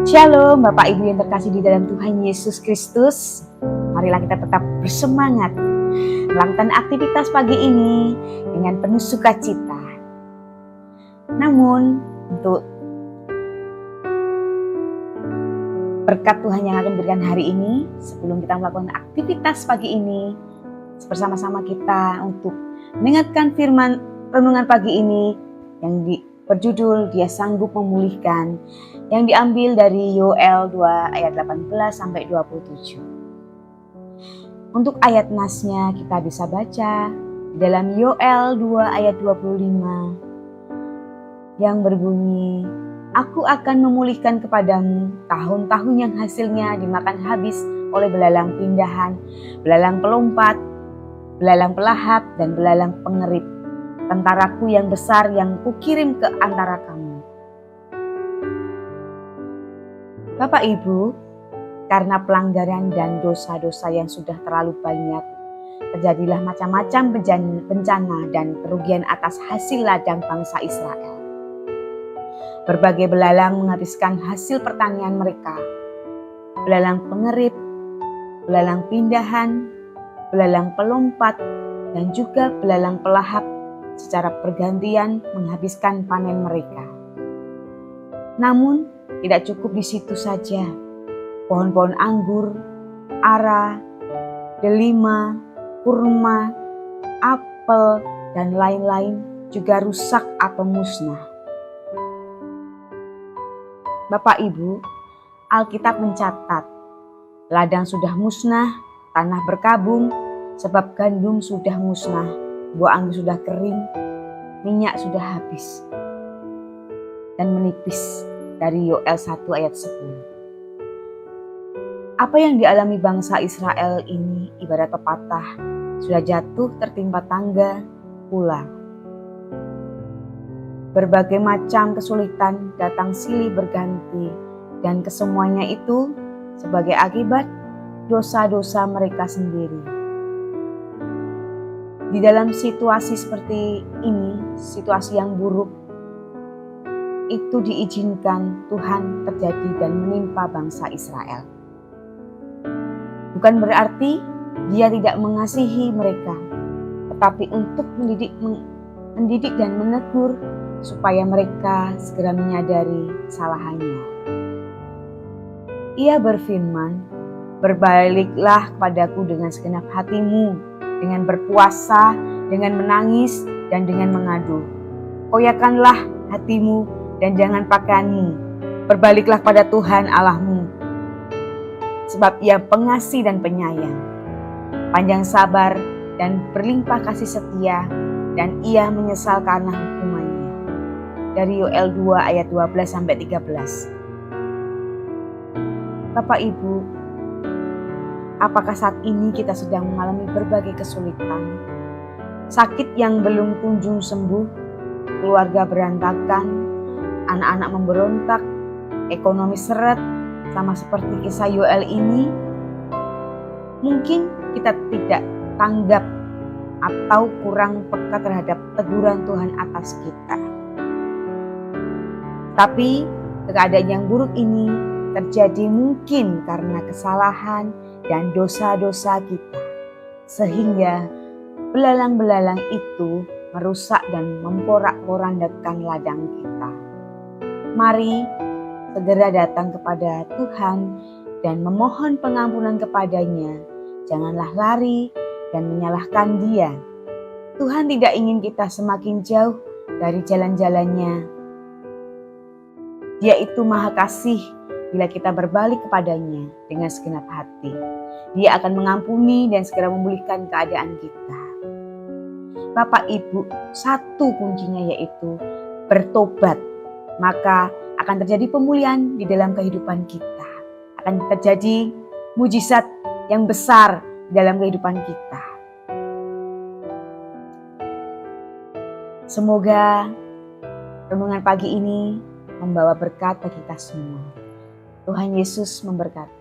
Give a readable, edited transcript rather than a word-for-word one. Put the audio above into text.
Shalom Bapak Ibu yang terkasih di dalam Tuhan Yesus Kristus. Marilah kita tetap bersemangat melakukan aktivitas pagi ini dengan penuh sukacita. Namun untuk berkat Tuhan yang akan diberikan hari ini, sebelum kita melakukan aktivitas pagi ini, bersama-sama kita untuk mengingatkan firman renungan pagi ini yang berjudul Dia Sanggup Memulihkan, yang diambil dari Yoel 2 ayat 18 sampai 27. Untuk ayat nasnya kita bisa baca di dalam Yoel 2 ayat 25 yang berbunyi, Aku akan memulihkan kepadamu tahun-tahun yang hasilnya dimakan habis oleh belalang pindahan, belalang pelompat, belalang pelahap, dan belalang pengerit, tentaraku yang besar yang kukirim ke antara kamu. Bapak Ibu, karena pelanggaran dan dosa-dosa yang sudah terlalu banyak, terjadilah macam-macam bencana dan kerugian atas hasil ladang bangsa Israel. Berbagai belalang menghabiskan hasil pertanian mereka. Belalang pengerit, belalang pindahan, belalang pelompat, dan juga belalang pelahap secara bergantian menghabiskan panen mereka. Namun, tidak cukup di situ saja. Pohon-pohon anggur, ara, delima, kurma, apel, dan lain-lain juga rusak atau musnah. Bapak Ibu, Alkitab mencatat, ladang sudah musnah, tanah berkabung, sebab gandum sudah musnah, buah anggur sudah kering, minyak sudah habis, dan menipis. Dari Yoel 1 ayat 10. Apa yang dialami bangsa Israel ini ibarat pepatah, sudah jatuh tertimpa tangga pula. Berbagai macam kesulitan datang silih berganti, dan kesemuanya itu sebagai akibat dosa-dosa mereka sendiri. Di dalam situasi seperti ini, situasi yang buruk, itu diizinkan Tuhan terjadi dan menimpa bangsa Israel. Bukan berarti Dia tidak mengasihi mereka, tetapi untuk mendidik dan menegur supaya mereka segera menyadari kesalahannya. Ia berfirman, Berbaliklah kepadaku dengan segenap hatimu, dengan berpuasa, dengan menangis, dan dengan mengadu. Koyakanlah hatimu dan jangan pakaianmu. Berbaliklah pada Tuhan Allahmu, sebab Ia pengasih dan penyayang, panjang sabar dan berlimpah kasih setia, dan Ia menyesal karena hukumannya. Dari Yoel 2 ayat 12 sampai 13. Bapak Ibu, apakah saat ini kita sedang mengalami berbagai kesulitan? Sakit yang belum kunjung sembuh, keluarga berantakan, anak-anak memberontak, ekonomi seret, sama seperti kisah Yoel ini. Mungkin kita tidak tanggap atau kurang peka terhadap teguran Tuhan atas kita. Tapi keadaan yang buruk ini terjadi mungkin karena kesalahan dan dosa-dosa kita, sehingga belalang-belalang itu merusak dan memporak-porandakan ladang kita. Mari segera datang kepada Tuhan dan memohon pengampunan kepadanya. Janganlah lari dan menyalahkan Dia. Tuhan tidak ingin kita semakin jauh dari jalan-jalannya. Dia itu Maha Kasih bila kita berbalik kepadanya dengan segenap hati. Dia akan mengampuni dan segera memulihkan keadaan kita. Bapak Ibu, satu kuncinya yaitu bertobat. Maka akan terjadi pemulihan di dalam kehidupan kita. Akan terjadi mujizat yang besar dalam kehidupan kita. Semoga renungan pagi ini membawa berkat bagi kita semua. Tuhan Yesus memberkati.